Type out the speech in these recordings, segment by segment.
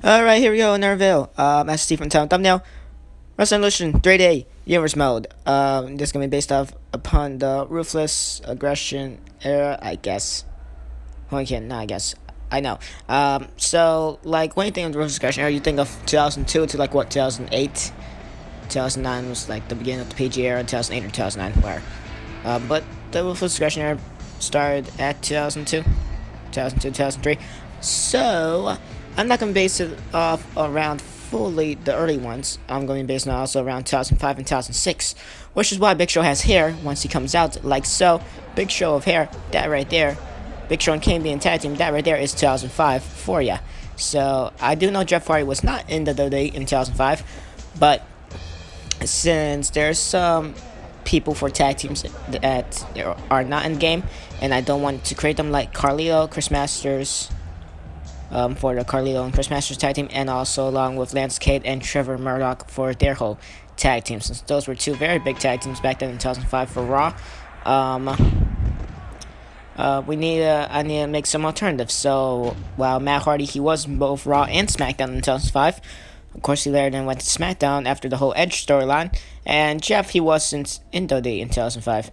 Alright, here we go, another video. As Steve from Town Thumbnail, Resolution 3D Universe Mode. This is gonna be based off upon the Ruthless Aggression Era, I guess. Well, I can't, no, I guess. I know. So, like, when you think of the Ruthless Aggression Era, you think of 2002 to, like, what, 2008? 2009 was, like, the beginning of the PG era, 2008 or 2009, where. But the Ruthless Aggression Era started at 2002, 2003. So, I'm not going to base it off around fully the early ones. I'm going to be basing it also around 2005 and 2006, which is why Big Show has hair once he comes out, like so. Big Show of hair, that right there. Big Show and Kane being tag team, that right there is 2005 for ya. So, I do know Jeff Hardy was not in the WWE in 2005, but since there's some people for tag teams that are not in the game, and I don't want to create them like Carlito, Chris Masters, for the Carlito and Chris Masters tag team, and also along with Lance Cade and Trevor Murdoch for their whole tag team, since those were two very big tag teams back then in 2005 for Raw. I need to make some alternatives. So while Matt Hardy, he was both Raw and SmackDown in 2005. Of course, he later then went to SmackDown after the whole Edge storyline, and Jeff, he wasn't in WWE in 2005.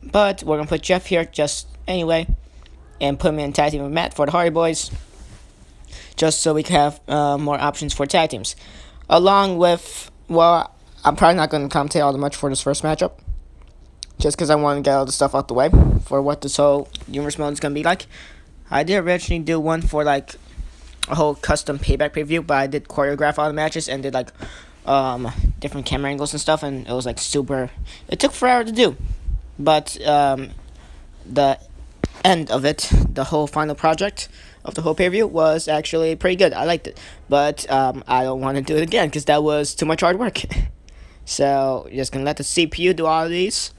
But we're gonna put Jeff here just anyway, and put him in tag team with Matt for the Hardy Boys, just so we can have more options for tag teams. Along with, well, I'm probably not going to commentate all that much for this first matchup, just because I want to get all the stuff out the way for what this whole Universe Mode is going to be like. I did originally do one for, like, a whole custom Payback preview, but I did choreograph all the matches and did, like, different camera angles and stuff, and it was, like, super, it took forever to do. But, the end of it, the whole final project of the whole pay-per-view was actually pretty good. I liked it, but I don't want to do it again because that was too much hard work. So just gonna let the CPU do all of these,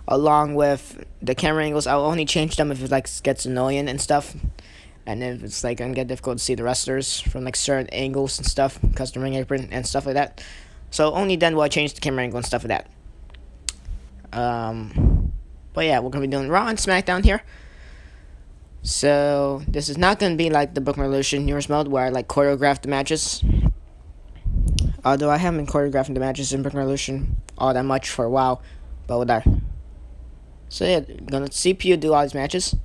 along with the camera angles. I'll only change them if it like gets annoying and stuff, and if it's like gonna get difficult to see the wrestlers from like certain angles and stuff, custom ring apron and stuff like that. So only then will I change the camera angle and stuff like that. But yeah, we're gonna be doing Raw and SmackDown here. So, this is not going to be like the Brooklyn Revolution Universe Mode where I like choreograph the matches. Although I haven't been choreographing the matches in Brooklyn Revolution all that much for a while. But whatever. So yeah, gonna CPU do all these matches.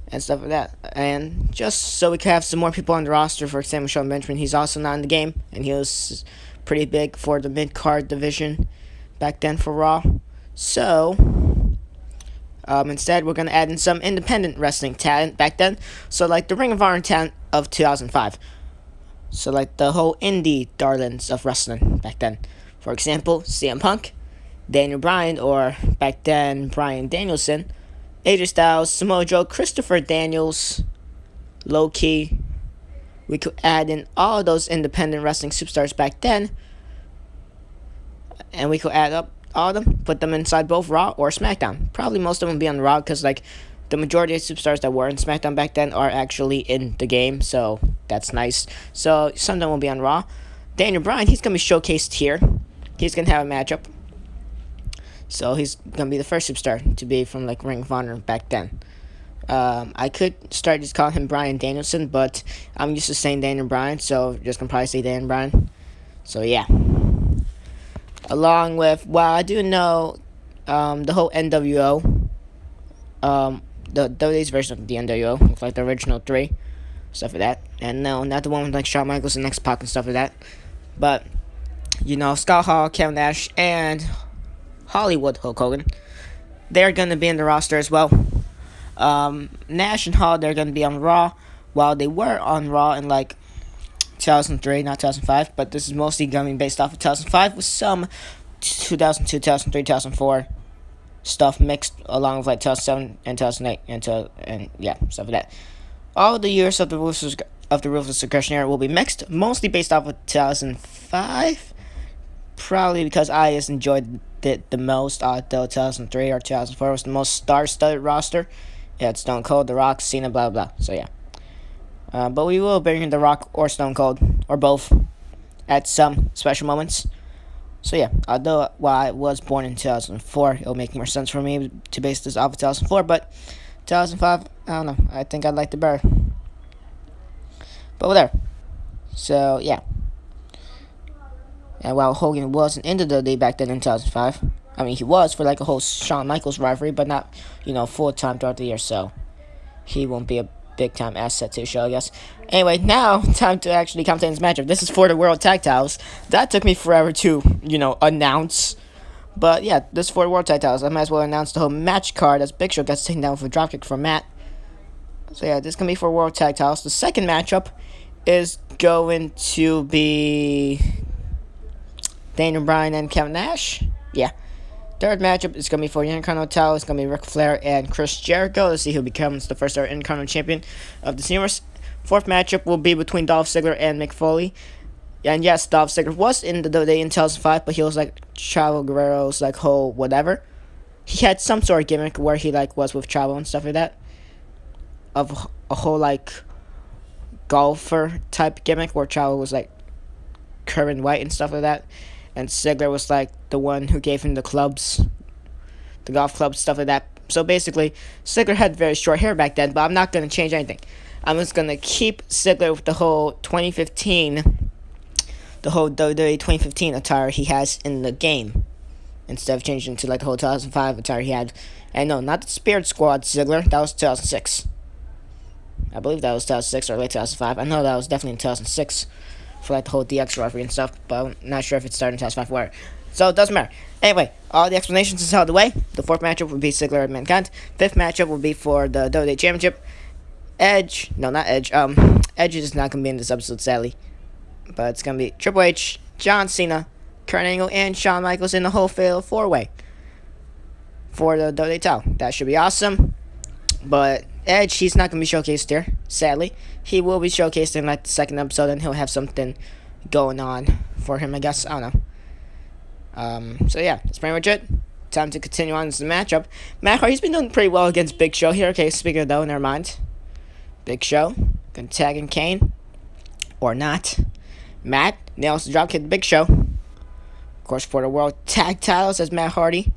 And stuff like that. And just so we can have some more people on the roster, for example, Shawn Benjamin, he's also not in the game. And he was pretty big for the mid-card division back then for Raw. So instead, we're going to add in some independent wrestling talent back then. So, like, the Ring of Honor talent of 2005. So, like, the whole indie darlings of wrestling back then. For example, CM Punk, Daniel Bryan, or back then, Bryan Danielson, AJ Styles, Samoa Joe, Christopher Daniels, Low Key. We could add in all of those independent wrestling superstars back then. And we could add up all of them, put them inside both Raw or SmackDown. Probably most of them will be on Raw because, like, the majority of superstars that were in SmackDown back then are actually in the game, so that's nice. So some of them will be on Raw. Daniel Bryan, he's going to be showcased here. He's going to have a matchup. So he's going to be the first superstar to be from, like, Ring of Honor back then. I could start just calling him Bryan Danielson, but I'm used to saying Daniel Bryan, so just going to probably say Daniel Bryan. So, yeah. Along with, well, I do know the whole NWO, the WWE's version of the NWO, with like the original 3, stuff like that. And no, not the one with like Shawn Michaels and X-Pac and stuff like that. But, you know, Scott Hall, Kevin Nash, and Hollywood Hulk Hogan, they're going to be in the roster as well. Nash and Hall, they're going to be on Raw, while they were on Raw in like 2003, not 2005, but this is mostly going to be based off of 2005 with some 2002, 2003, 2004 stuff mixed along with like 2007 and 2008 and yeah, stuff like that. All the years of the Ruthless Aggression Era will be mixed, mostly based off of 2005, probably because I just enjoyed it the most, although 2003 or 2004 was the most star-studded roster. It had Stone Cold, The Rock, Cena, blah, blah, so yeah. But we will bring in The Rock or Stone Cold, or both, at some special moments. So yeah, although while I was born in 2004, it'll make more sense for me to base this off of 2004, but 2005, I don't know, I think I liked it better. But whatever. So, yeah. And while Hogan wasn't in the WWE back then in 2005, I mean, he was for like a whole Shawn Michaels rivalry, but not, full-time throughout the year, so he won't be a big-time asset to the show, I guess. Anyway, now, time to actually commentate this matchup. This is for the World Tag Titles. That took me forever to, announce. But, yeah, this is for the World Tag Titles. I might as well announce the whole match card as Big Show gets taken down with a dropkick from Matt. So, yeah, this is going to be for World Tag Titles. The second matchup is going to be Daniel Bryan and Kevin Nash. Yeah. Third matchup is going to be for the Intercontinental title. It's going to be Ric Flair and Chris Jericho. Let's see who becomes the first ever Intercontinental Champion of this universe. Fourth matchup will be between Dolph Ziggler and Mick Foley. And yes, Dolph Ziggler was in the WWE in 2005, but he was like Chavo Guerrero's like whole whatever. He had some sort of gimmick where he like was with Chavo and stuff like that. Of a whole like golfer type gimmick where Chavo was like Kevin White and stuff like that. And Ziggler was like the one who gave him the clubs, the golf clubs, stuff like that. So basically, Ziggler had very short hair back then, but I'm not going to change anything. I'm just going to keep Ziggler with the whole 2015, the whole WWE 2015 attire he has in the game. Instead of changing to like the whole 2005 attire he had. And no, not the Spirit Squad Ziggler, that was 2006. I believe that was 2006 or late 2005. I know that was definitely in 2006. For like the whole DX rivalry and stuff, but I'm not sure if it started in 2005 or where. So it doesn't matter. Anyway, all the explanations is out of the way. The fourth matchup would be Ziggler and Mankind. Fifth matchup would be for the WWE Championship. Edge is not going to be in this episode, sadly. But it's going to be Triple H, John Cena, Kurt Angle, and Shawn Michaels in the whole fatal four-way for the WWE title. That should be awesome. But Edge, he's not going to be showcased here, sadly. He will be showcased in like the second episode, and he'll have something going on for him, I guess. I don't know. So yeah, that's pretty much it. Time to continue on this matchup. Matt Hardy's been doing pretty well against Big Show here. Okay, speaking of though, never mind. Big Show, gonna tag in Kane. Or not. Matt nails the dropkick to Big Show. Of course, for the World Tag Titles as Matt Hardy.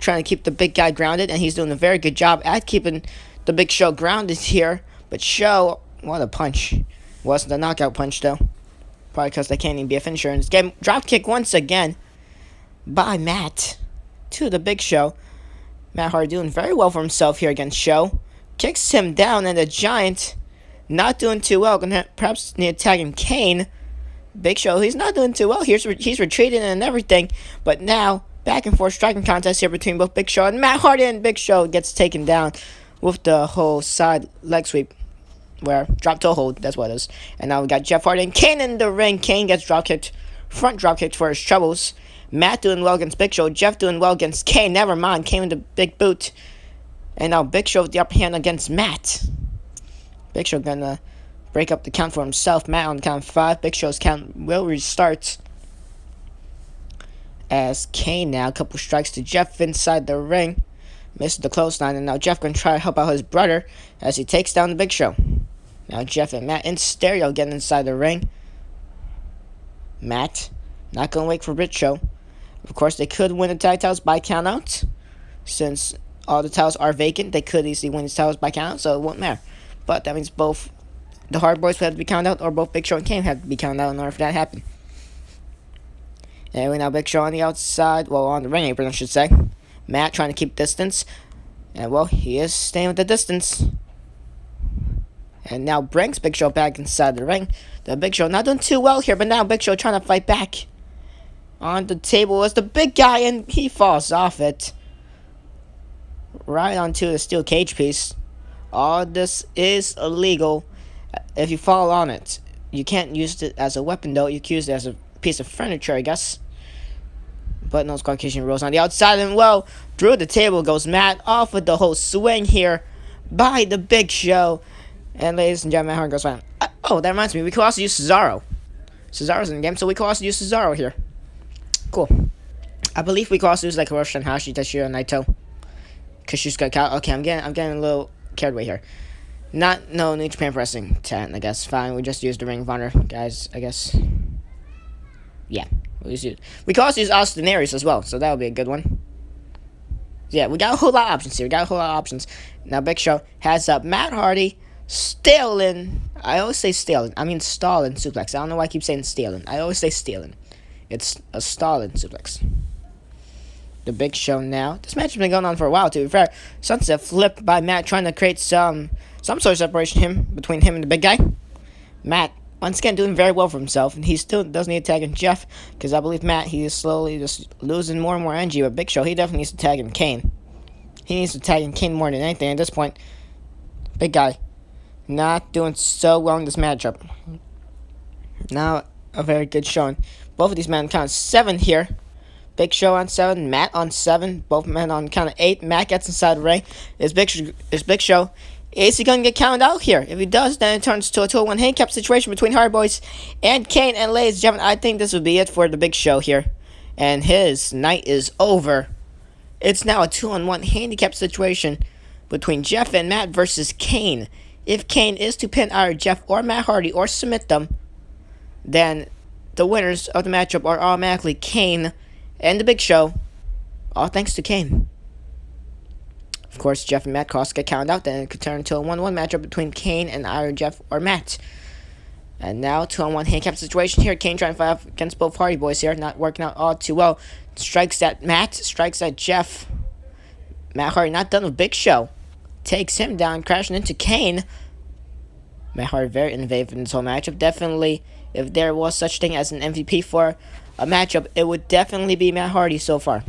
Trying to keep the big guy grounded, and he's doing a very good job at keeping the Big Show grounded here. But Show, what a punch. Wasn't a knockout punch, though. Probably because they can't even be a finisher in this game. Dropkick once again by Matt to the Big Show. Matt Hardy doing very well for himself here against Show. Kicks him down, and the Giant not doing too well. Gonna perhaps need tagging Kane. Big Show, he's not doing too well. He's retreating and everything. But now, back and forth striking contest here between both Big Show and Matt Hardy, and Big Show gets taken down with the whole side leg sweep. Where drop toe hold, that's what it is. And now we got Jeff Hardy and Kane in the ring. Kane gets drop kicked, front drop kicked for his troubles. Matt doing well against Big Show. Jeff doing well against Kane. Never mind, Kane with the big boot. And now Big Show with the upper hand against Matt. Big Show gonna break up the count for himself. Matt on the count of 5. Big Show's count will restart. As Kane now, a couple strikes to Jeff inside the ring. Missed the clothesline, and now Jeff gonna try to help out his brother as he takes down the Big Show. Now Jeff and Matt in stereo getting inside the ring. Matt not gonna wait for Big Show. Of course, they could win the tag titles by countout. Since all the titles are vacant, they could easily win the titles by countout, so it won't matter. But that means both the Hard Boys would have to be counted out, or both Big Show and Kane have to be counted out in order for that to happen. Anyway, now Big Show on the outside, well, on the ring apron, I should say. Matt trying to keep distance. And, well, he is staying with the distance. And now brings Big Show back inside the ring. The Big Show not doing too well here, but now Big Show trying to fight back. On the table is the big guy, and he falls off it. Right onto the steel cage piece. All this is illegal if you fall on it. You can't use it as a weapon, though. You can use it as a piece of furniture, I guess. But no disqualification rules on the outside. And, well, through the table goes Matt off with the whole swing here by the Big Show. And, ladies and gentlemen, Matt Hardy goes fine. Oh, that reminds me. We could also use Cesaro. Cesaro's in the game, so we could also use Cesaro here. Cool. I believe we could also use, like, Hiroshi Tanahashi, Tetsuya Naito. Because she's got Cal. Okay, I'm getting a little carried away here. No New Japan Wrestling 10, I guess. Fine, we just use the Ring of Honor guys, I guess. Yeah. We can also use Austin Aries as well, so that would be a good one. Yeah, we got a whole lot of options here. Now Big Show has Matt Hardy still in, I always say Stalin. I mean Stalin suplex. I don't know why I keep saying Stalin. I always say Stalin. It's a Stalin suplex. The Big Show now. This match has been going on for a while, to be fair. Sunset flip by Matt, trying to create some sort of separation between him and the big guy. Matt, once again, doing very well for himself, and he still does need to tag in Jeff, because I believe Matt, he is slowly just losing more and more energy. But Big Show, he definitely needs to tag in Kane. He needs to tag in Kane more than anything at this point. Big guy, not doing so well in this matchup. Now, a very good showing. Both of these men count 7 here. Big Show on 7, Matt on 7. Both men on count of 8. Matt gets inside the ring. Is Big Show. Is he going to get counted out here? If he does, then it turns to a 2-1 handicap situation between Hardy Boys and Kane. And ladies and gentlemen, I think this would be it for the Big Show here. And his night is over. It's now a 2-on-1 handicap situation between Jeff and Matt versus Kane. If Kane is to pin either Jeff or Matt Hardy or submit them, then the winners of the matchup are automatically Kane and the Big Show. All thanks to Kane. Of course, Jeff and Matt costs get counted out, then it could turn into a 1-1 matchup between Kane and either Jeff or Matt. And now, 2-on-1 handicap situation here. Kane trying to fight off against both Hardy Boys here, not working out all too well. Strikes at Matt, strikes at Jeff. Matt Hardy not done with Big Show. Takes him down, crashing into Kane. Matt Hardy very innovative in this whole matchup. Definitely, if there was such thing as an MVP for a matchup, it would definitely be Matt Hardy so far.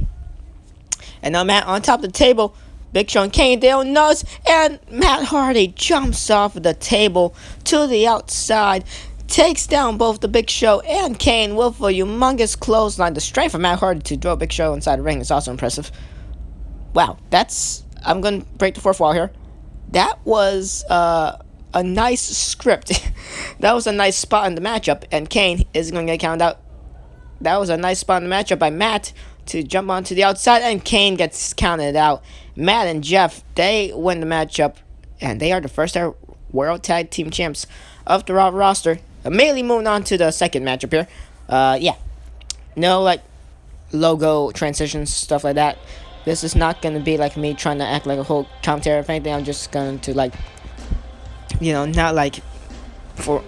And now Matt on top of the table. Big Show and Kane, they don't know, and Matt Hardy jumps off of the table to the outside, takes down both the Big Show and Kane with a humongous clothesline. The strength of Matt Hardy to throw Big Show inside the ring is also impressive. Wow, I'm going to break the fourth wall here. That was a nice script. That was a nice spot in the matchup, and Kane is going to get counted out. That was a nice spot in the matchup by Matt to jump onto the outside, and Kane gets counted out. Matt and Jeff, they win the matchup, and they are the first ever World Tag Team Champs of the Raw roster. Immediately moving on to the second matchup here. Yeah. No, like, logo transitions, stuff like that. This is not going to be like me trying to act like a whole commentary. If anything, I'm just going to, like, you know, not like,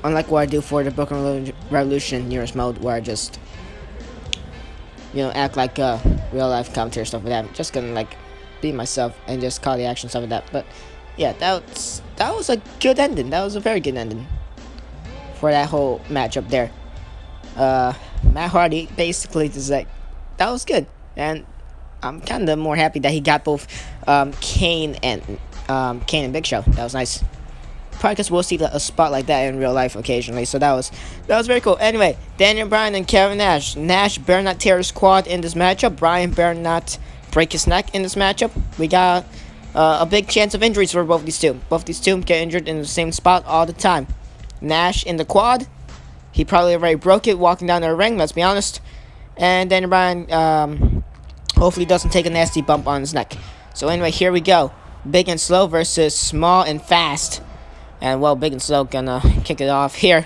unlike what I do for the Brooklyn Revolution Nearest mode, where I just, you know, act like a real life commentary, stuff like that. I'm just gonna, like, be myself and just call the action, stuff like that. But yeah, that was a good ending. That was a very good ending for that whole matchup there. Matt Hardy basically just like, that was good, and I'm kind of more happy that he got both Kane and Big Show. That was nice. Probably because we'll see a spot like that in real life occasionally. So that was very cool. Anyway, Daniel Bryan and Kevin Nash. Nash better not tear his quad in this matchup. Bryan better not break his neck in this matchup. We got a big chance of injuries for both these two. Both these two get injured in the same spot all the time. Nash in the quad. He probably already broke it walking down the ring, let's be honest. And Daniel Bryan hopefully doesn't take a nasty bump on his neck. So anyway, here we go. Big and Slow versus Small and Fast. And, well, Big and Slow gonna kick it off here.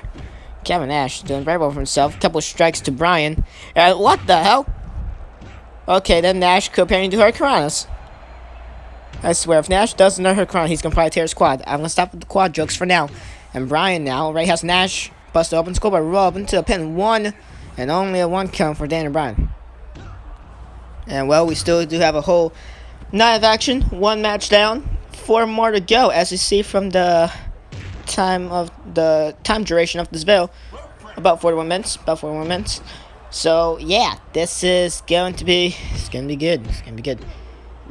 Kevin Nash doing very well for himself. Couple strikes to Bryan. What the hell? Okay, then Nash could apparently do Hurricanranas. I swear, if Nash doesn't know Hurricanrana, he's gonna probably tear his quad. I'm gonna stop with the quad jokes for now. And Bryan now already has Nash busted open. Score by roll up into the pin. 1 and only a 1 count for Daniel Bryan. And, well, we still do have a whole night of action. 1 match down. 4 more to go, as you see from the time duration of this video, about 41 minutes. So yeah, this is going to be good.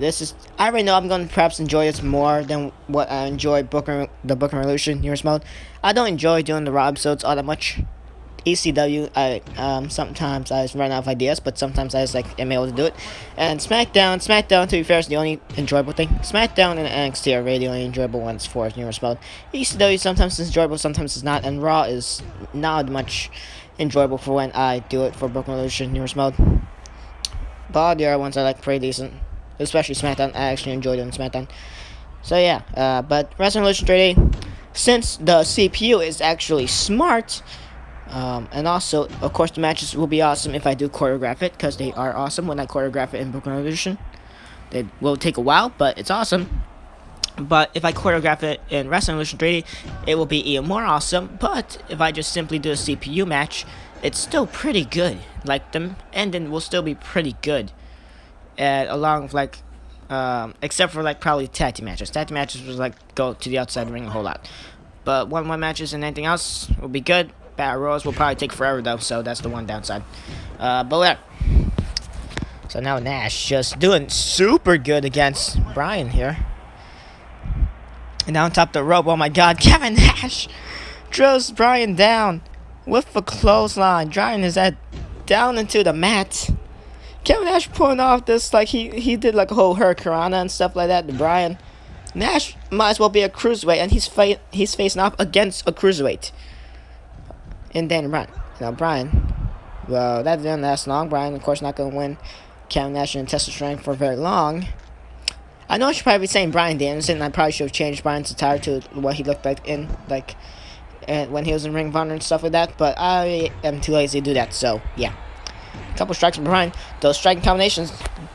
I already know I'm going to perhaps enjoy this more than what I enjoy the Brooklyn Revolution Nearest mode. I don't enjoy doing the Raw episodes all that much. ECW, sometimes I just run out of ideas, but sometimes I just am able to do it. And SmackDown, to be fair, is the only enjoyable thing. SmackDown and NXT are really the only enjoyable ones for Nearest mode. ECW sometimes is enjoyable, sometimes it's not, and Raw is not much enjoyable for when I do it for Brooklyn Revolution Nearest mode. But all the other ones are pretty decent, especially SmackDown. I actually enjoy doing SmackDown. So yeah, but Wrestling Revolution 3D, since the CPU is actually smart. And also, of course, the matches will be awesome if I do choreograph it, because they are awesome when I choreograph it in Brooklyn Revolution. They will take a while, but it's awesome. But if I choreograph it in Wrestling Illusion 3D, it will be even more awesome. But if I just simply do a CPU match, it's still pretty good. Like, the ending will still be pretty good. Along with, like, except for, like, probably tag team matches. Tag team matches was, like, go to the outside ring a whole lot. But one-on-one matches and anything else will be good. Battle Royals will probably take forever, though, so that's the one downside. But whatever. So now Nash just doing super good against Bryan here. And now on top of the rope, oh my god, Kevin Nash throws Bryan down with a clothesline, driving his head down into the mat. Kevin Nash pulling off this, like, he did like a whole hurricanrana and stuff like that to Bryan. Nash might as well be a cruiserweight, and he's facing off against a cruiserweight. And then Bryan. Now Bryan, well, that didn't last long. Bryan, of course, not going to win Kevin Nash and test his strength for very long. I know I should probably be saying Bryan Danielson, and I probably should have changed Bryan's attire to what he looked like in, like, when he was in Ring of Honor and stuff like that, but I am too lazy to do that, so, yeah. A couple strikes from Bryan. Those striking combinations,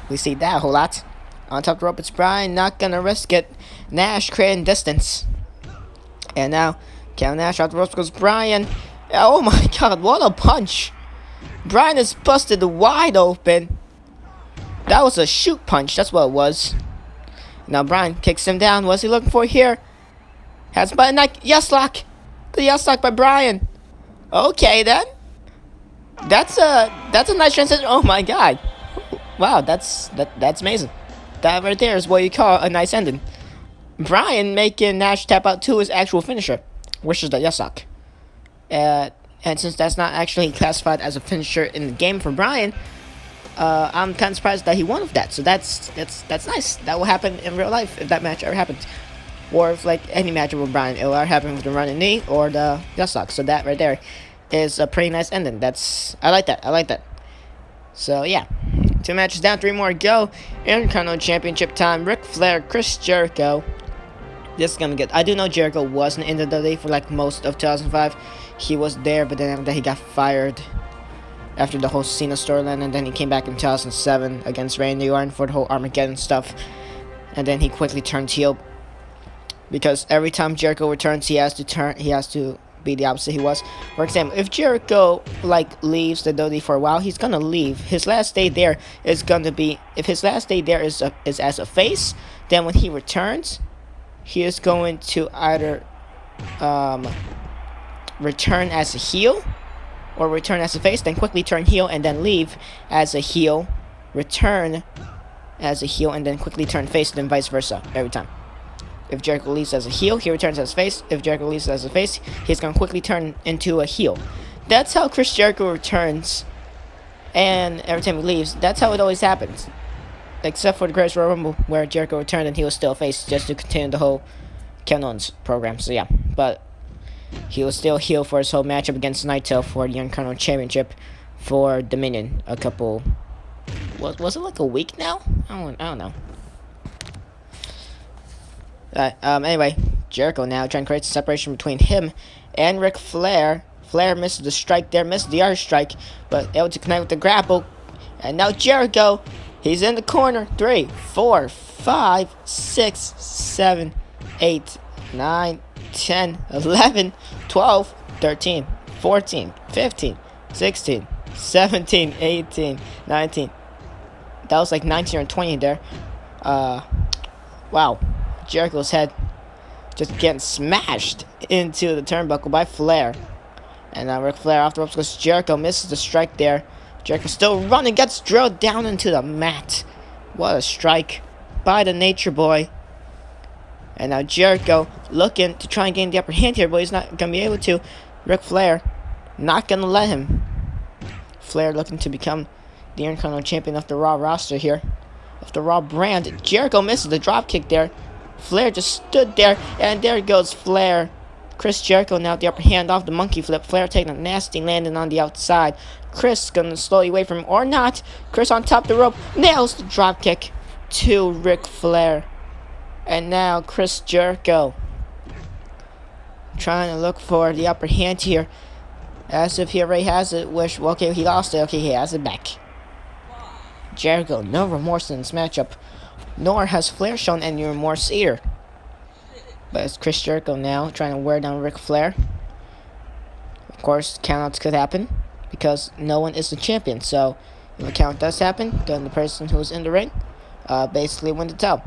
we see that a whole lot. On top of the rope, it's Bryan, not gonna risk it. Nash creating distance. And now, Kevin Nash off the ropes goes Bryan. Oh my god, what a punch. Bryan is busted wide open. That was a shoot punch, that's what it was. Now Bryan kicks him down. What's he looking for here? Has by a yes lock. The yes lock by Bryan. Okay then. That's a nice transition. Oh my god. Wow, that's amazing. That right there is what you call a nice ending. Bryan making Nash tap out to his actual finisher, which is the yes lock. And since that's not actually classified as a finisher in the game for Bryan, I'm kind of surprised that he won with that. So that's nice. That will happen in real life if that match ever happens, or if like any match with Bryan, it will either happen with the running knee or the yes lock. So that right there is a pretty nice ending. I like that. So yeah, 2 matches down, 3 more to go. Intercontinental Championship time. Ric Flair, Chris Jericho. This is gonna get. I do know Jericho wasn't in the WWE for like most of 2005. He was there, but then after that he got fired after the whole CENA storyline, and then he came back in 2007 against Randy Orton for the whole Armageddon stuff, and then he quickly turned heel, because every time Jericho returns, he has to be the opposite he was. For example, if Jericho like leaves the WWE for a while, he's gonna leave. His last day there is gonna be, if his last day there is as a face, then when he returns, he is going to either return as a heel, or return as a face, then quickly turn heel and then leave as a heel, return as a heel and then quickly turn face, then vice versa every time. If Jericho leaves as a heel, he returns as a face. If Jericho leaves as a face, he's going to quickly turn into a heel. That's how Chris Jericho returns, and every time he leaves, that's how it always happens. Except for the Greatest Royal Rumble, where Jericho returned and he was still a face, just to continue the whole Kevin Owens program. So yeah, but he was still heel for his whole matchup against Naito for the Intercontinental Championship for Dominion. A couple, was it like a week now? I don't know. Anyway, Jericho now trying to create a separation between him and Ric Flair. Flair missed the strike there, missed the other strike, but able to connect with the grapple. And now Jericho, he's in the corner. 3, 4, 5, 6, 7, 8, 9, 10, 11, 12, 13, 14, 15, 16, 17, 18, 19. That was like 19 or 20 there. Wow. Jericho's head just getting smashed into the turnbuckle by Flair. And now Ric Flair off the ropes goes Jericho, misses the strike there. Jericho still running, gets drilled down into the mat. What a strike by the Nature Boy. And now Jericho looking to try and gain the upper hand here, but he's not going to be able to. Ric Flair not going to let him. Flair looking to become the Intercontinental Champion of the Raw roster here, of the Raw brand. Jericho misses the drop kick there. Flair just stood there, and there goes Flair. Chris Jericho now the upper hand off the monkey flip. Flair taking a nasty landing on the outside. Chris going to slowly away from him, or not. Chris on top of the rope, nails the drop kick to Ric Flair. And now Chris Jericho trying to look for the upper hand here, as if he already has it. Okay, he lost it. Okay, he has it back. Jericho, no remorse in this matchup, nor has Flair shown any remorse either. But it's Chris Jericho now trying to wear down Ric Flair. Of course, countouts could happen because no one is the champion. So if a count does happen, then the person who's in the ring basically wins the towel.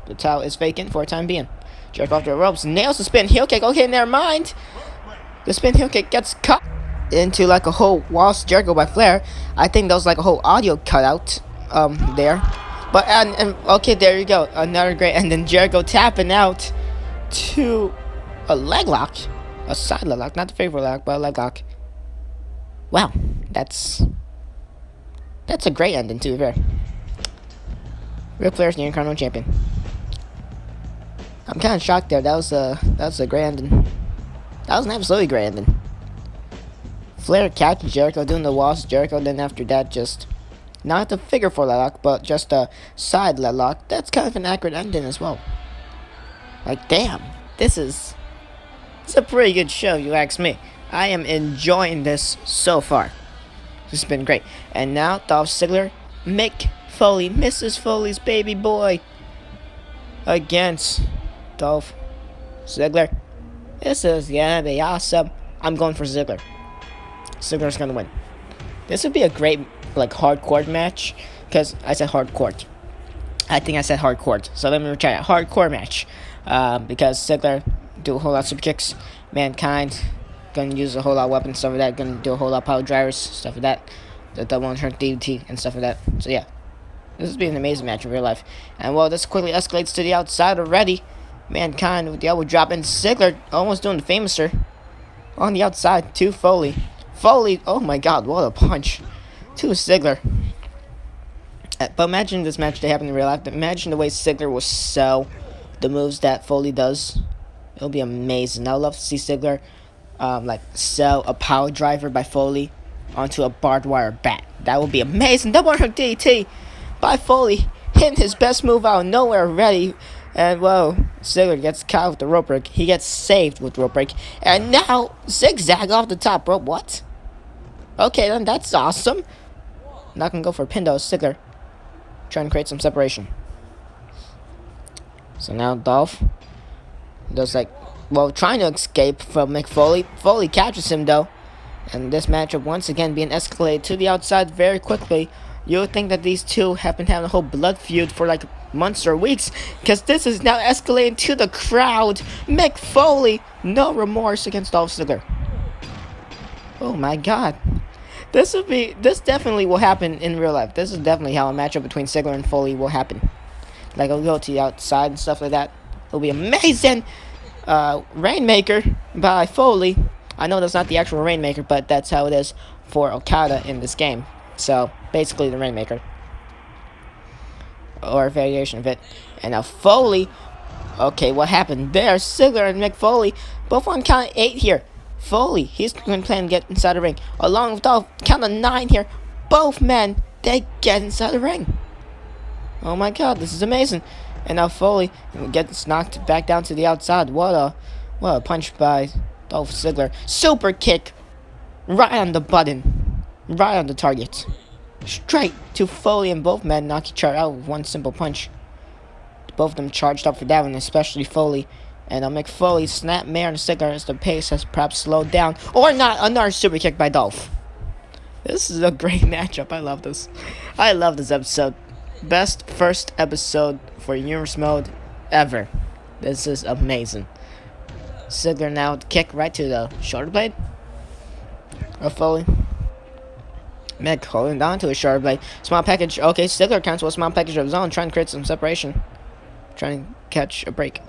The towel is vacant for a time being. Jericho off the ropes, nails the spin heel kick. Okay, never mind. The spin heel kick gets cut into like a whole waltz Jericho by Flair. I think that was like a whole audio cutout there. But and okay, there you go. Another great, and then Jericho tapping out to a leg lock. A side leg lock, not the favorite leg lock, but a leg lock. Wow, that's a great ending to be fair. Ric Flair's the Intercontinental Champion. I'm kind of shocked there. That was a great ending. That was an absolutely great ending. Flair catches Jericho doing the waltz. Jericho then after that just not the figure 4 leg lock, but just a side leg lock. That's kind of an accurate ending as well. Like damn, this is a pretty good show, you ask me. I am enjoying this so far. This has been great. And now Dolph Ziggler, Mick Foley, Mrs. Foley's baby boy, against Dolph Ziggler. This is gonna be awesome. I'm going for Ziggler. Ziggler's gonna win. This would be a great like hardcore match, because I said hardcore. I think I said hardcore. So let me try it. Hardcore match. Because Ziggler do a whole lot of super kicks. Mankind gonna use a whole lot of weapons, stuff like that. Gonna do a whole lot of power drivers, stuff like that. The double unturned DDT and stuff like that. So yeah, this has been an amazing match in real life. And well, this quickly escalates to the outside already. Mankind with the elbow drop, and Ziggler almost doing the famouser on the outside to Foley. Foley, oh my god, what a punch to Ziggler. But imagine this match that happened in real life. Imagine the way Ziggler will sell the moves that Foley does. It'll be amazing. I would love to see Ziggler like sell a power driver by Foley onto a barbed wire bat. That would be amazing. Double hook DDT by Foley, hitting his best move out of nowhere already. And whoa, Ziggler gets caught with the rope break. He gets saved with the rope break. And now zigzag off the top rope. What? Okay, then that's awesome. Not gonna go for a pin though. Ziggler trying to create some separation. So now Dolph does like, well, trying to escape from Mick Foley. Foley catches him though. And this matchup once again being escalated to the outside very quickly. You would think that these two have been having a whole blood feud for like months or weeks, because this is now escalating to the crowd. Mick Foley, no remorse against Dolph Ziggler. Oh my god. This definitely will happen in real life. This is definitely how a matchup between Ziggler and Foley will happen. Like, it'll go to the outside and stuff like that. It'll be amazing. Rainmaker by Foley. I know that's not the actual Rainmaker, but that's how it is for Okada in this game. So, basically the Rainmaker. Or a variation of it. And now Foley. Okay, what happened there? Ziggler and Mick Foley both on count of 8 here. Foley, he's going to plan to get inside the ring. Along with Dolph, count of 9 here. Both men, they get inside the ring. Oh my god, this is amazing. And now Foley gets knocked back down to the outside. What a punch by Dolph Ziggler. Super kick. Right on the button. Right on the target. Straight to Foley, and both men knock each other out with one simple punch. Both of them charged up for that one, especially Foley. And Mick Foley snap mare and Ziggler as the pace has perhaps slowed down. Or not, another super kick by Dolph. This is a great matchup. I love this. I love this episode. Best first episode for Universe Mode ever. This is amazing. Ziggler now kick right to the shoulder blade of Foley. Mick holding on to his shoulder blade. Small package. Okay, Ziggler counts with a small package of his own, trying to create some separation. Trying to catch a break.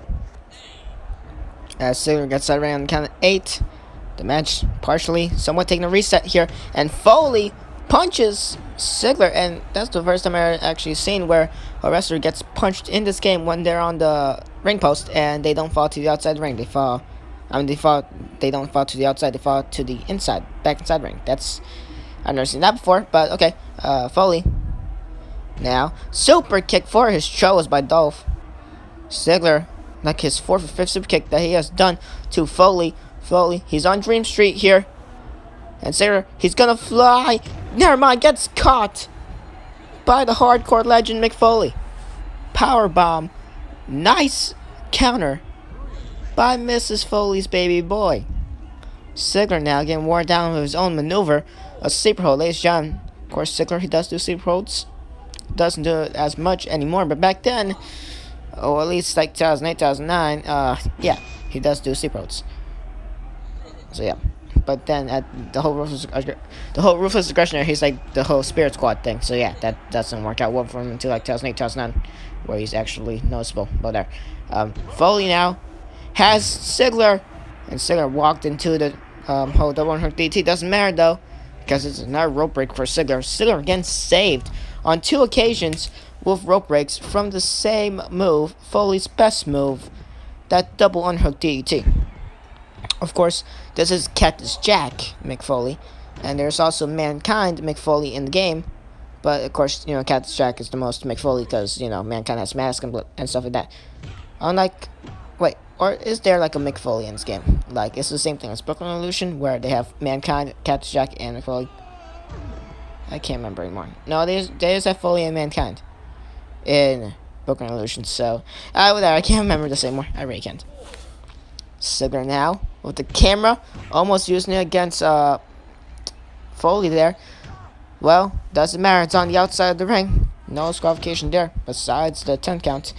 As Ziggler gets started on the count of 8. The match partially somewhat taking a reset here. And Foley punches Ziggler. And that's the first time I've actually seen where a wrestler gets punched in this game when they're on the ring post and they don't fall to the outside ring. They don't fall to the outside, they fall to the inside, back inside ring. I've never seen that before, but okay. Foley. Now, super kick for his shows by Dolph Ziggler. Like his 4th or 5th super kick that he has done to Foley. Foley, he's on Dream Street here. And Ziggler, he's gonna fly. Never mind, gets caught by the hardcore legend Mick Foley. Power bomb. Nice counter by Mrs. Foley's baby boy. Ziggler now getting worn down with his own maneuver, a sleeper hold. Ladies and gentlemen, of course, Ziggler, he does do sleeper holds. Doesn't do it as much anymore, but back then, or at least like 2008, 2009, yeah, he does do sleeper holds. So yeah, but then at the whole ruthless aggression era, he's like the whole spirit squad thing. So yeah, that doesn't work out well for him until like 2008, 2009, where he's actually noticeable. But there, Foley now has Ziggler, and Ziggler walked into the whole double unhook DT. Doesn't matter though, because it's another rope break for Ziggler. Ziggler again saved on 2 occasions with rope breaks from the same move, Foley's best move, that double unhook DT. Of course, this is Cactus Jack McFoley, and there's also Mankind McFoley in the game. But of course, you know, Cactus Jack is the most McFoley because, you know, Mankind has mask and stuff like that. Unlike, wait, or is there like a McFoley in this game? Like, it's the same thing as Brooklyn Illusion, where they have Mankind, Cactus Jack, and McFoley. I can't remember anymore. No, there's that Foley and Mankind in Brooklyn Illusion. So, whatever, I can't remember this anymore. I really can't. Ziggler now with the camera, almost using it against Foley there. Well, doesn't matter. It's on the outside of the ring. No disqualification there, besides the 10 count,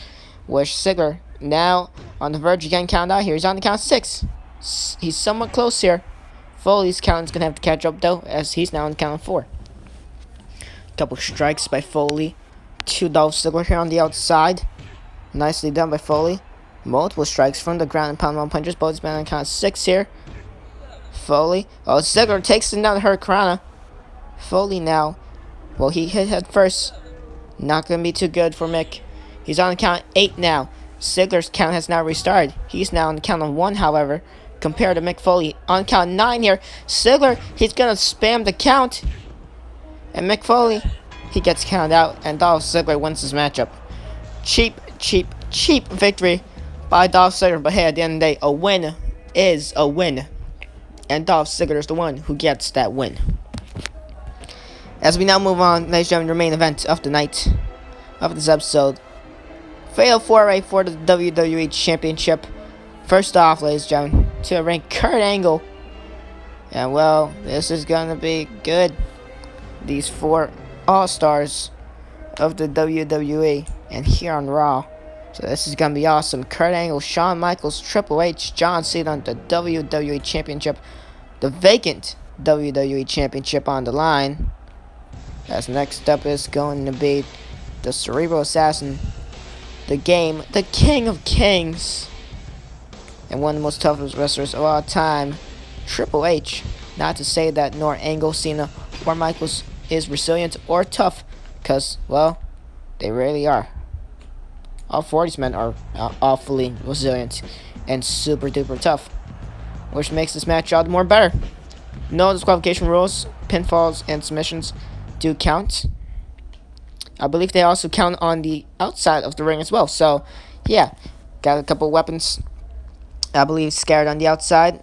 which Ziggler now on the verge of getting counted out here. He's on the count 6. He's somewhat close here. Foley's count is going to have to catch up, though, as he's now on the count 4. Couple strikes by Foley to Dolph Ziggler here on the outside. Nicely done by Foley. Multiple strikes from the ground and pound one punches. Both men on count 6 here. Foley. Oh, Ziggler takes him down to Hurricanrana. Foley now. Well, he hit head first. Not going to be too good for Mick. He's on the count 8 now. Ziggler's count has now restarted. He's now on the count of 1, however, compared to Mick Foley. On count 9 here. Ziggler, he's going to spam the count. And Mick Foley, he gets counted out. And Dolph Ziggler wins this matchup. Cheap victory by Dolph Ziggler. But hey, at the end of the day, a win is a win. And Dolph Ziggler is the one who gets that win. As we now move on, ladies and gentlemen, the main event of the night, of this episode. Fatal 4-way for the WWE Championship. First off, ladies and gentlemen, to rank Kurt Angle. And well, this is going to be good. These 4 All-Stars of the WWE and here on Raw. So this is going to be awesome. Kurt Angle, Shawn Michaels, Triple H, John Cena on the WWE Championship. The vacant WWE Championship on the line. As next up is going to be the Cerebral Assassin, the Game, the King of Kings, and one of the most toughest wrestlers of all time, Triple H. Not to say that nor Angle, Cena, or Michaels is resilient or tough, because, well, they really are. All 4 of these men are awfully resilient and super duper tough, which makes this match all the more better. No disqualification rules, pinfalls, and submissions do count. I believe they also count on the outside of the ring as well. So, yeah, got a couple weapons. I believe scattered on the outside,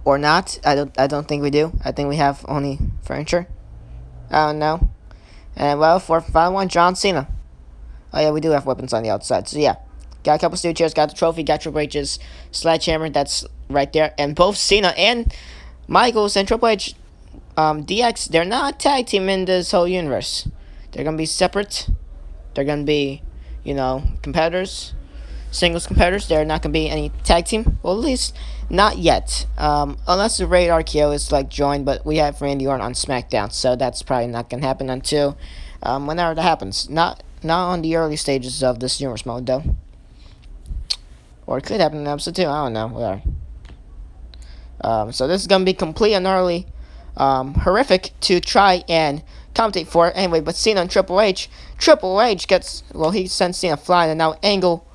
or not. I don't think we do. I think we have only furniture. I don't know. And well, for final one, John Cena. Oh yeah, we do have weapons on the outside. So yeah, got a couple steel chairs, got the trophy, got Triple H's sledgehammer. That's right there. And both Cena and Michaels and Triple H, DX, they're not a tag team in this whole universe. They're going to be separate. They're going to be, you know, competitors. Singles competitors. They're not going to be any tag team. Well, at least not yet. Unless the Rated RKO is, like, joined. But we have Randy Orton on SmackDown. So that's probably not going to happen until whenever that happens. Not on the early stages of this universe mode, though. Or it could happen in episode 2. I don't know. Whatever. So this is going to be complete and utterly horrific to try and commentate for it. Anyway, but Cena and Triple H gets, well, he sends Cena flying, and now Angle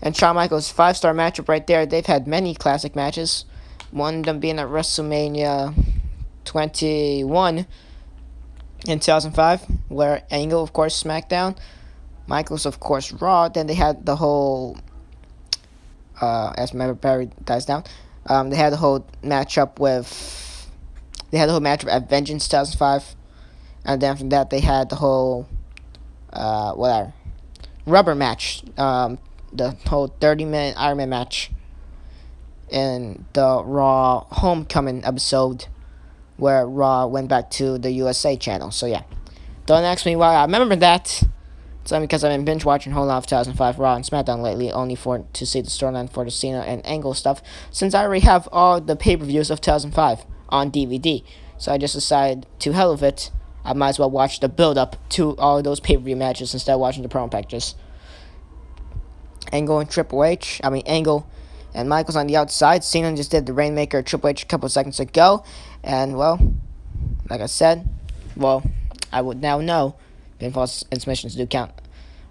and Shawn Michaels, 5-star matchup right there. They've had many classic matches, one of them being at WrestleMania 21 in 2005, where Angle, of course, SmackDown, Michaels, of course, Raw. Then they had the whole, as Member Barry dies down, they had the whole matchup at Vengeance 2005. And then after that, they had the whole, rubber match. The whole 30-minute Iron Man match in the Raw Homecoming episode where Raw went back to the USA channel. So yeah, don't ask me why I remember that. It's only because I've been binge watching a whole lot of 2005 Raw and SmackDown lately, only to see the storyline for the CENA and Angle stuff, since I already have all the pay-per-views of 2005 on DVD. So I just decided, to hell with it, I might as well watch the build-up to all of those pay-per-view matches instead of watching the promo packages. Angle and Michaels on the outside. Cena just did the Rainmaker Triple H a couple seconds ago. And, well, like I said, I would now know pinfalls and submissions do count.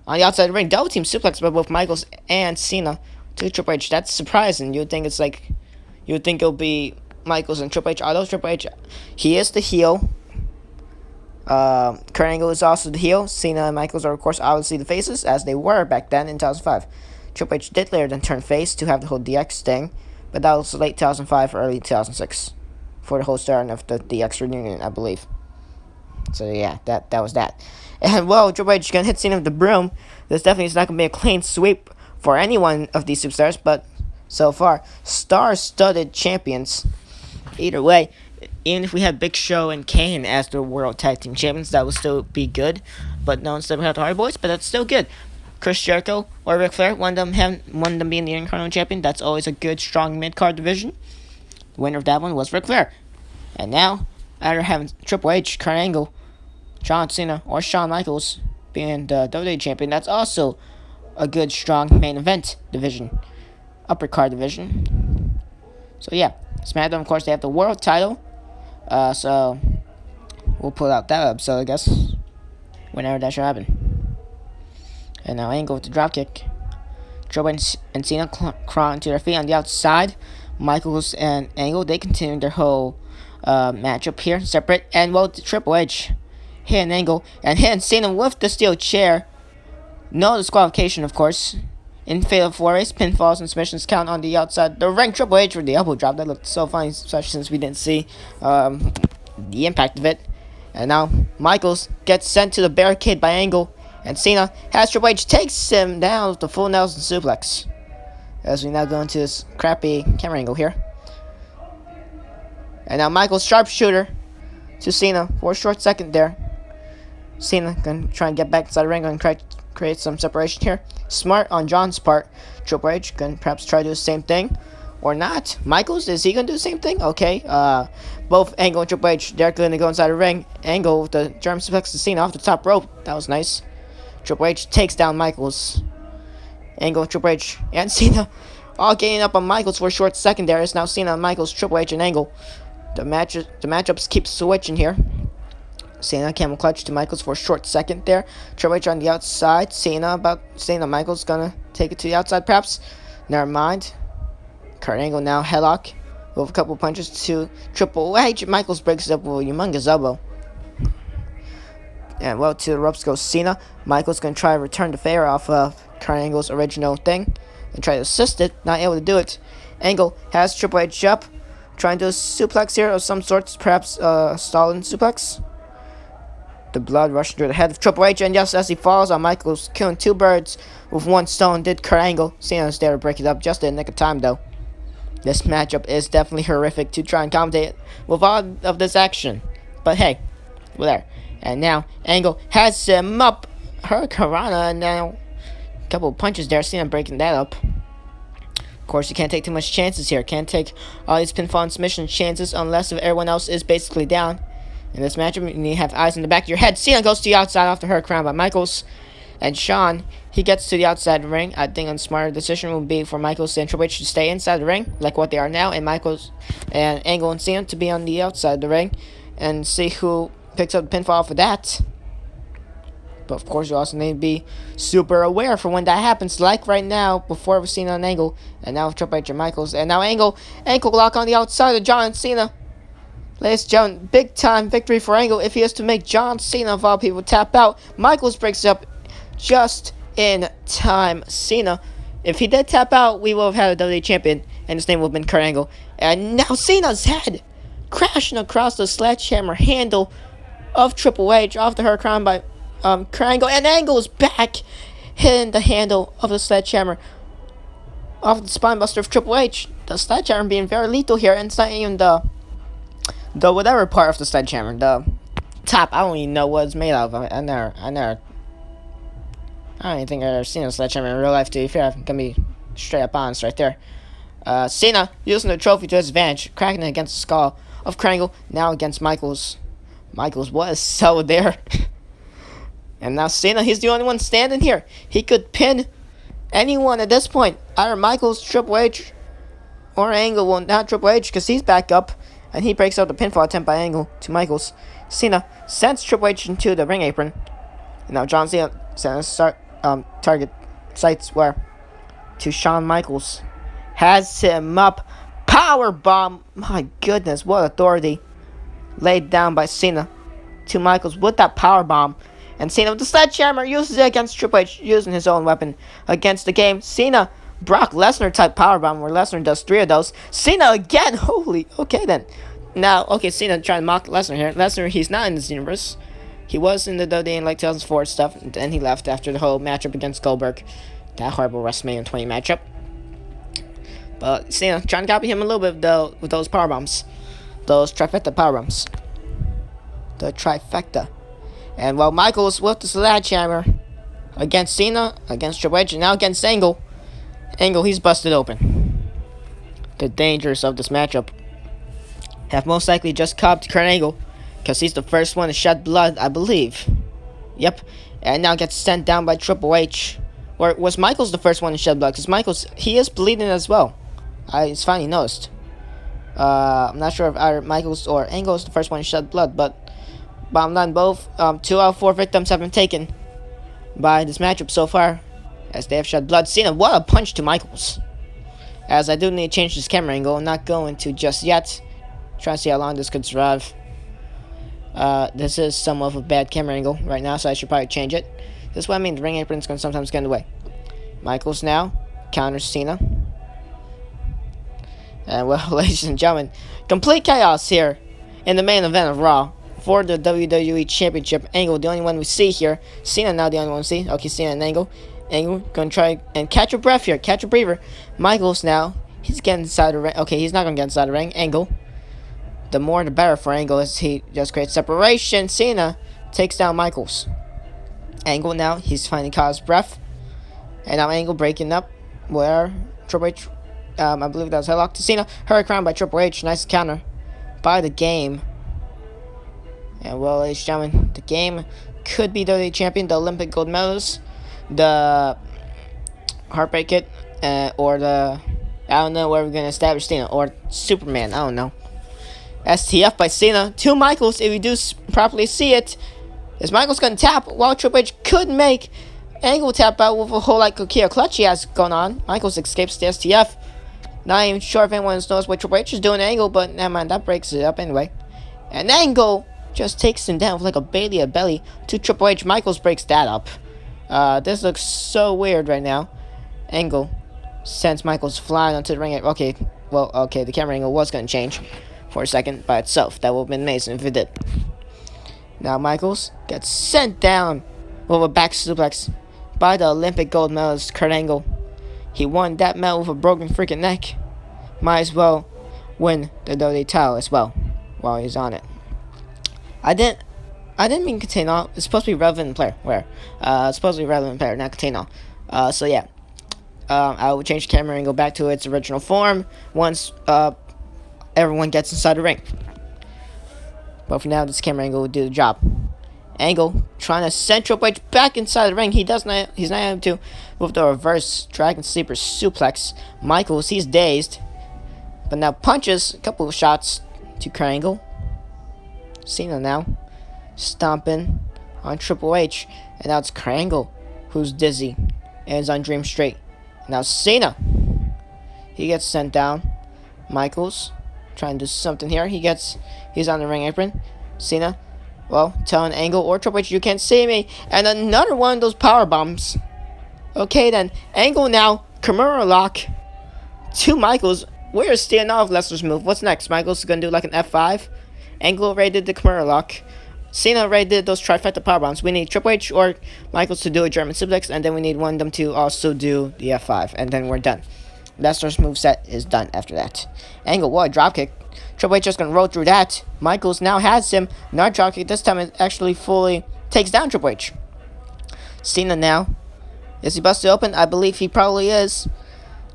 On the outside of the ring, double team suplex by both Michaels and Cena to Triple H. That's surprising. You would think it'll be Michaels and Triple H. Although Triple H, he is the heel. Kurt Angle is also the heel. Cena and Michaels are, of course, obviously the faces, as they were back then in 2005. Triple H did later then turn face to have the whole DX thing, but that was late 2005 or early 2006 for the whole starting of the DX reunion, I believe. So yeah, that was that. And well, Triple H is gonna hit Cena with the broom. This definitely is not gonna be a clean sweep for any one of these superstars, but so far, star-studded champions. Either way, even if we had Big Show and Kane as the World Tag Team Champions, that would still be good. But no, instead we have the Hardy Boys, but that's still good. Chris Jericho or Ric Flair, one of them being the Intercontinental Champion. That's always a good, strong mid-card division. The winner of that one was Ric Flair. And now, after having Triple H, Kurt Angle, John Cena, or Shawn Michaels being the WWE Champion, that's also a good, strong main event division. Upper card division. So yeah, SmackDown, of course, they have the world title. So we'll pull out that episode, I guess, whenever that should happen. And now Angle with the dropkick. Triple H and Cena crawling to their feet on the outside. Michaels and Angle, they continue their whole matchup here, separate. And well, Triple H hitting Angle and hitting Cena with the steel chair. No disqualification, of course. In fatal four-ways, pinfalls and submissions count on the outside. The ring Triple H with the elbow drop. That looked so funny, especially since we didn't see the impact of it. And now Michaels gets sent to the barricade by Angle. And Cena has Triple H takes him down with the full Nelson suplex. As we now go into this crappy camera angle here. And now Michaels sharpshooter to Cena for a short second there. Cena gonna try and get back inside the ring and create some separation here. Smart on John's part. Triple H can perhaps try to do the same thing. Or not. Michaels, is he gonna do the same thing? Okay. Both Angle and Triple H, they're gonna go inside the ring. Angle with the German suplex to Cena off the top rope. That was nice. Triple H takes down Michaels. Angle, Triple H, and Cena all getting up on Michaels for a short second there. It's now Cena, Michaels, Triple H, and Angle. The matchups keep switching here. Cena camel clutch to Michaels for a short second there. Triple H on the outside. Cena Michaels gonna take it to the outside perhaps. Never mind. Kurt Angle now headlock with a couple punches to Triple H. Michaels breaks it up with a humongous elbow. And well, to the ropes goes Cena. Michaels gonna try to return the favor off of Kurt Angle's original thing and try to assist it. Not able to do it. Angle has Triple H up, trying to do a suplex here of some sorts, perhaps Stalin suplex. The blood rushing through the head of Triple H, and just as he falls on Michaels, killing two birds with one stone, did Kurt Angle. Cena's there to break it up just in the nick of time, though. This matchup is definitely horrific to try and commentate with all of this action. But hey, we're there. And now, Angle has him up. Hurricanrana, and now a couple of punches there. Cena breaking that up. Of course, you can't take too much chances here. Can't take all these pinfall and submission chances unless if everyone else is basically down. In this matchup, you need to have eyes in the back of your head. Cena goes to the outside off the Hurricane by Michaels. And Shawn, he gets to the outside ring. I think a smarter decision would be for Michaels and Triple H to stay inside the ring, like what they are now, and Michaels and Angle and Cena to be on the outside of the ring, and see who picks up the pinfall for that. But of course, you also need to be super aware for when that happens, like right now, before we've seen an Angle, and now Triple H and Michaels, and now Angle, ankle lock on the outside of John Cena. Ladies and gentlemen, big time victory for Angle if he has to make John Cena of all people tap out. Michaels breaks it up just in time. Cena, if he did tap out, we will have had a WWE champion, and his name would have been Kurt Angle. And now Cena's head crashing across the sledgehammer handle of Triple H off the Hurricane by Kurt Angle, and Angle's back hitting the handle of the sledgehammer off the spinebuster of Triple H. the sledgehammer being very lethal here, and it's not even the whatever part of the sledgehammer, the top. I don't even know what it's made of. I don't even think I've ever seen a sledgehammer in real life, to be fair. I'm gonna be straight up honest right there. Cena using the trophy to his advantage, cracking it against the skull of Krangle, now against Michaels. Michaels was so there. And now Cena, he's the only one standing here. He could pin anyone at this point. Either Michaels, Triple H, or Angle. Well, not Triple H, because he's back up. And he breaks out the pinfall attempt by Angle to Michaels. Cena sends Triple H into the ring apron. And now John Cena's target sights were to Shawn Michaels. Has him up. Power bomb. My goodness, what authority. Laid down by Cena to Michaels with that power bomb. And Cena with the sledgehammer uses it against Triple H, using his own weapon against the game. Cena, Brock Lesnar type powerbomb, where Lesnar does 3 of those. Cena again, holy, okay then. Now, okay, Cena trying to mock Lesnar here. Lesnar, he's not in this universe. He was in the WWE in like 2004 stuff, and then he left after the whole matchup against Goldberg. That horrible WrestleMania 20 matchup. But Cena trying to copy him a little bit though with those powerbombs. Those trifecta powerbombs. The trifecta. And while Michaels with the sledgehammer against Cena, against Triple H, and now against Angle. Angle, he's busted open. The dangers of this matchup have most likely just caught Kurt Angle, because he's the first one to shed blood, I believe. Yep. And now gets sent down by Triple H. Or was Michaels the first one to shed blood? Because Michaels, he is bleeding as well. It's finally noticed. I'm not sure if either Michaels or Angle is the first one to shed blood, but bottom line, both 2 out of 4 victims have been taken by this matchup so far, as they have shed blood. Cena, what a punch to Michaels. As I do need to change this camera angle. I'm not going to just yet. Trying to see how long this could survive. This is somewhat of a bad camera angle right now, so I should probably change it. This is what I mean, the ring apron's going to sometimes get in the way. Michaels now counters Cena. And well, ladies and gentlemen, complete chaos here in the main event of Raw for the WWE Championship. Angle, the only one we see here. Cena now the only one we see. Okay, Cena and Angle. Angle going to try and catch a breath here. Catch a breather. Michaels now. He's getting inside the ring. Okay, he's not going to get inside the ring. Angle. The more the better for Angle as he just creates separation. Cena takes down Michaels. Angle now. He's finally caught his breath. And now Angle breaking up where Triple H, I believe that was headlock to Cena. Hurricane by Triple H. Nice counter by the game. And well, ladies and gentlemen, the game could be the champion, the Olympic gold medalist, the Heartbreak Kid, or the, I don't know where we're going to establish Cena, or Superman, I don't know. STF by Cena to Michaels. If you do properly see it, is Michaels going to tap while Triple H could make Angle tap out with a whole like Kokia clutch he has going on. Michaels escapes the STF. Not even sure if anyone knows what Triple H is doing to Angle, but never mind, that breaks it up anyway. And Angle just takes him down with like a Bailey a belly to Triple H. Michaels breaks that up. This looks so weird right now. Angle sends Michaels flying onto the ring. Okay, well, okay, the camera angle was going to change for a second by itself. That would have been amazing if it did. Now Michaels gets sent down with a back suplex by the Olympic gold medalist Kurt Angle. He won that medal with a broken freaking neck. Might as well win the WWE title as well while he's on it. I didn't mean contain all. It's supposed to be relevant player. Where? It's supposed to be relevant player, not contain all. So yeah. I will change the camera and go back to its original form once everyone gets inside the ring. But for now, this camera angle will do the job. Angle trying to send Triple H back inside the ring. He's not able to with the reverse Dragon Sleeper suplex. Michaels, he's dazed, but now punches a couple of shots to Kurt Angle. Cena now stomping on Triple H, and now it's Kurt Angle who's dizzy and is on Dream Street. Now Cena, he gets sent down. Michaels trying to do something here. He's on the ring apron. Cena, well, telling Angle or Triple H, you can't see me. And another one of those power bombs. Okay then, Angle now, Kimura lock to Michaels. We're stealing off Lesnar's move. What's next? Michaels is gonna do like an F5. Angle already did the Kimura lock. Cena already did those trifecta power bombs. We need Triple H or Michaels to do a German suplex, and then we need one of them to also do the F5, and then we're done. Lesnar's moveset is done after that. Angle, what a dropkick. Triple H just gonna roll through that. Michaels now has him. Not dropkick. This time it actually fully takes down Triple H. Cena now. Is he busted open? I believe he probably is.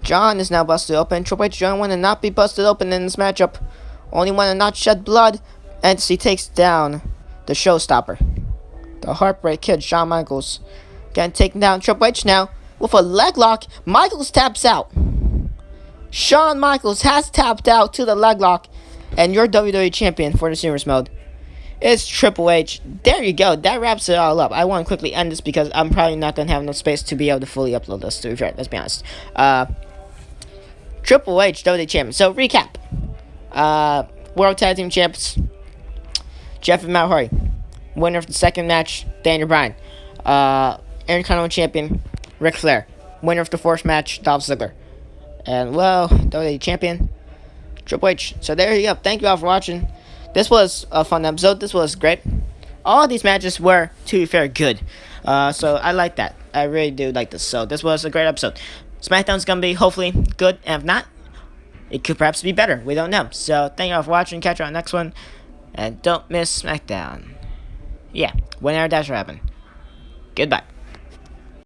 John is now busted open. Triple H don't want to not be busted open in this matchup. Only want to not shed blood. And he takes down the showstopper. The Heartbreak Kid, Shawn Michaels. Getting taken down. Triple H now with a leg lock. Michaels taps out. Shawn Michaels has tapped out to the leg lock. And your WWE Champion for the Singles mode is Triple H. There you go. That wraps it all up. I want to quickly end this because I'm probably not going to have enough space to be able to fully upload this, to be fair. Let's be honest. Triple H, WWE Champion. So, recap. World Tag Team Champs, Jeff and Matt Hardy. Winner of the second match, Daniel Bryan. Intercontinental Champion, Ric Flair. Winner of the fourth match, Dolph Ziggler. And, well, WWE Champion, Triple H. So, there you go. Thank you all for watching. This was a fun episode. This was great. All of these matches were, to be fair, good. So, I like that. I really do like this. So, this was a great episode. SmackDown's going to be, hopefully, good. And if not, it could perhaps be better. We don't know. So, thank you all for watching. Catch you on the next one. And don't miss SmackDown. Yeah, whenever that's happen. Goodbye.